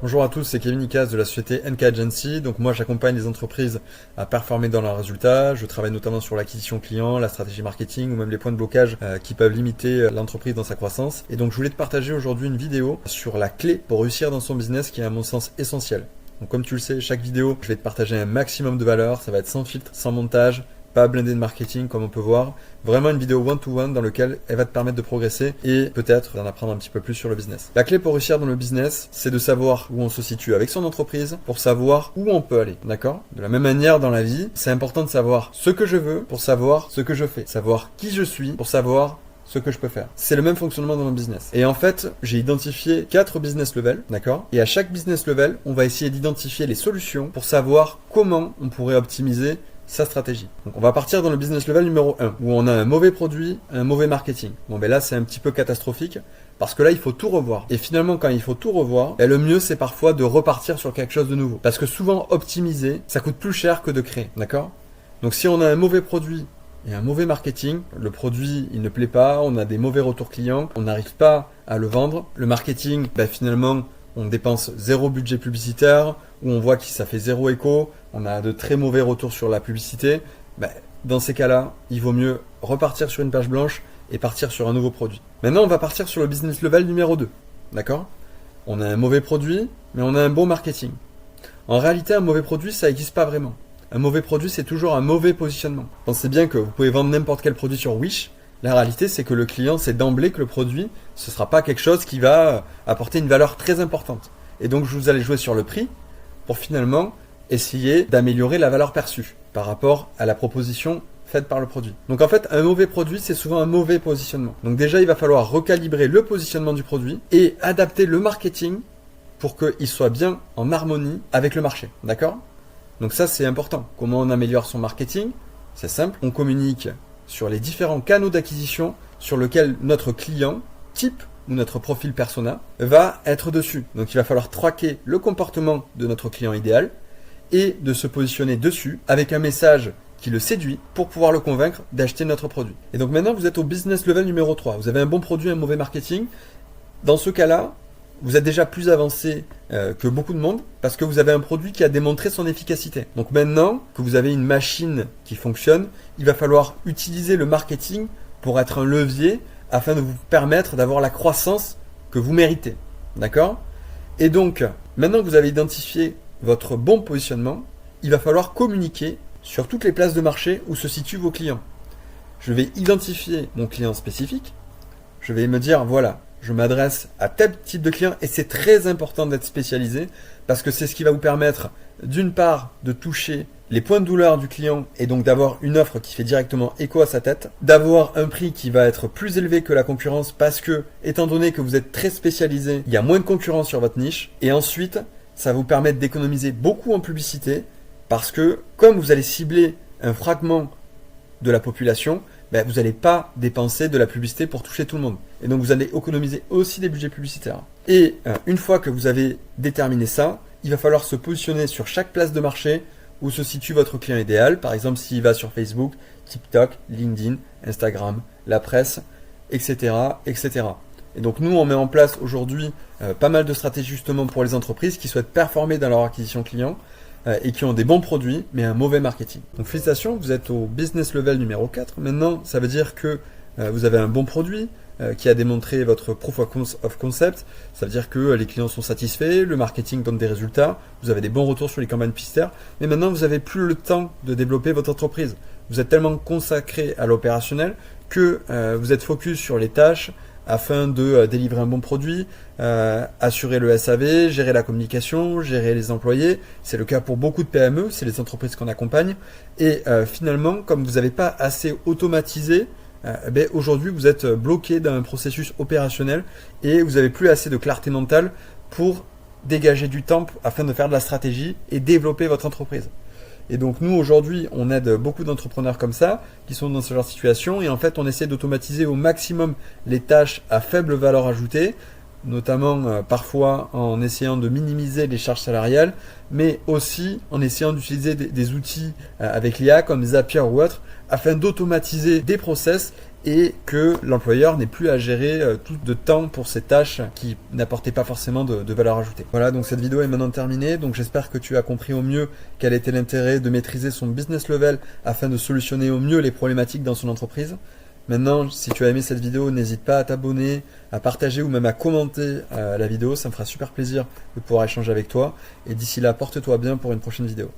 Bonjour à tous, c'est Kevin Nicas de la société NK Agency. Donc moi j'accompagne les entreprises à performer dans leurs résultats. Je travaille notamment sur l'acquisition client, la stratégie marketing ou même les points de blocage qui peuvent limiter l'entreprise dans sa croissance. Et donc je voulais te partager aujourd'hui une vidéo sur la clé pour réussir dans son business qui est à mon sens essentielle. Donc comme tu le sais, chaque vidéo, je vais te partager un maximum de valeur. Ça va être sans filtre, sans montage, pas blindé de marketing comme on peut voir. Vraiment une vidéo one-to-one dans laquelle elle va te permettre de progresser et peut-être d'en apprendre un petit peu plus sur le business. La clé pour réussir dans le business, c'est de savoir où on se situe avec son entreprise pour savoir où on peut aller. D'accord ? De la même manière dans la vie, c'est important de savoir ce que je veux pour savoir ce que je fais. Savoir qui je suis pour savoir ce que je peux faire. C'est le même fonctionnement dans mon business. Et en fait, j'ai identifié 4 business levels, d'accord ? Et à chaque business level, on va essayer d'identifier les solutions pour savoir comment on pourrait optimiser sa stratégie. Donc on va partir dans le business level numéro 1, où on a un mauvais produit, un mauvais marketing. Bon ben là c'est un petit peu catastrophique, parce que là il faut tout revoir. Et finalement quand il faut tout revoir, ben, le mieux c'est parfois de repartir sur quelque chose de nouveau. Parce que souvent optimiser, ça coûte plus cher que de créer, d'accord ? Donc si on a un mauvais produit et un mauvais marketing, le produit il ne plaît pas, on a des mauvais retours clients, on n'arrive pas à le vendre. Le marketing, ben, finalement on dépense 0 budget publicitaire, où on voit que ça fait 0 écho, on a de très mauvais retours sur la publicité. Ben, dans ces cas-là, il vaut mieux repartir sur une page blanche et partir sur un nouveau produit. Maintenant, on va partir sur le business level numéro 2. D'accord ? On a un mauvais produit, mais on a un bon marketing. En réalité, un mauvais produit, ça n'existe pas vraiment. Un mauvais produit, c'est toujours un mauvais positionnement. Pensez bien que vous pouvez vendre n'importe quel produit sur Wish. La réalité, c'est que le client sait d'emblée que le produit, ce ne sera pas quelque chose qui va apporter une valeur très importante. Et donc, vous allez jouer sur le prix pour finalement essayer d'améliorer la valeur perçue par rapport à la proposition faite par le produit. Donc en fait, un mauvais produit, c'est souvent un mauvais positionnement. Donc déjà, il va falloir recalibrer le positionnement du produit et adapter le marketing pour qu'il soit bien en harmonie avec le marché. D'accord ? Donc ça, c'est important. Comment on améliore son marketing ? C'est simple. On communique sur les différents canaux d'acquisition sur lesquels notre client type ou notre profil persona va être dessus. Donc il va falloir traquer le comportement de notre client idéal et de se positionner dessus avec un message qui le séduit pour pouvoir le convaincre d'acheter notre produit. Et donc maintenant vous êtes au business level numéro 3. Vous avez un bon produit, un mauvais marketing. Dans ce cas-là, vous êtes déjà plus avancé que beaucoup de monde parce que vous avez un produit qui a démontré son efficacité. Donc maintenant que vous avez une machine qui fonctionne, il va falloir utiliser le marketing pour être un levier afin de vous permettre d'avoir la croissance que vous méritez. D'accord ? Et donc, maintenant que vous avez identifié votre bon positionnement, il va falloir communiquer sur toutes les places de marché où se situent vos clients. Je vais identifier mon client spécifique. Je vais me dire, voilà, je m'adresse à tel type de client et c'est très important d'être spécialisé parce que c'est ce qui va vous permettre d'une part de toucher les points de douleur du client et donc d'avoir une offre qui fait directement écho à sa tête, d'avoir un prix qui va être plus élevé que la concurrence parce que, étant donné que vous êtes très spécialisé, il y a moins de concurrence sur votre niche et ensuite, ça va vous permettre d'économiser beaucoup en publicité parce que, comme vous allez cibler un fragment de la population, ben, vous n'allez pas dépenser de la publicité pour toucher tout le monde. Et donc vous allez économiser aussi des budgets publicitaires. Et une fois que vous avez déterminé ça, il va falloir se positionner sur chaque place de marché où se situe votre client idéal. Par exemple, s'il va sur Facebook, TikTok, LinkedIn, Instagram, la presse, etc., etc. Et donc nous, on met en place aujourd'hui pas mal de stratégies justement pour les entreprises qui souhaitent performer dans leur acquisition client et qui ont des bons produits, mais un mauvais marketing. Donc félicitations, vous êtes au business level numéro 4. Maintenant, ça veut dire que vous avez un bon produit qui a démontré votre proof of concept. Ça veut dire que les clients sont satisfaits, le marketing donne des résultats, vous avez des bons retours sur les campagnes publicitaires, mais maintenant, vous n'avez plus le temps de développer votre entreprise. Vous êtes tellement consacré à l'opérationnel que vous êtes focus sur les tâches afin de délivrer un bon produit, assurer le SAV, gérer la communication, gérer les employés. C'est le cas pour beaucoup de PME, c'est les entreprises qu'on accompagne. Et finalement, comme vous n'avez pas assez automatisé, aujourd'hui vous êtes bloqué dans un processus opérationnel et vous n'avez plus assez de clarté mentale pour dégager du temps afin de faire de la stratégie et développer votre entreprise. Et donc nous aujourd'hui on aide beaucoup d'entrepreneurs comme ça qui sont dans ce genre de situation et en fait on essaie d'automatiser au maximum les tâches à faible valeur ajoutée notamment parfois en essayant de minimiser les charges salariales, mais aussi en essayant d'utiliser des outils avec l'IA comme Zapier ou autres, afin d'automatiser des process et que l'employeur n'ait plus à gérer tout de temps pour ces tâches qui n'apportaient pas forcément de valeur ajoutée. Voilà, donc cette vidéo est maintenant terminée, donc j'espère que tu as compris au mieux quel était l'intérêt de maîtriser son business level afin de solutionner au mieux les problématiques dans son entreprise. Maintenant, si tu as aimé cette vidéo, n'hésite pas à t'abonner, à partager ou même à commenter la vidéo, ça me fera super plaisir de pouvoir échanger avec toi. Et d'ici là, porte-toi bien pour une prochaine vidéo.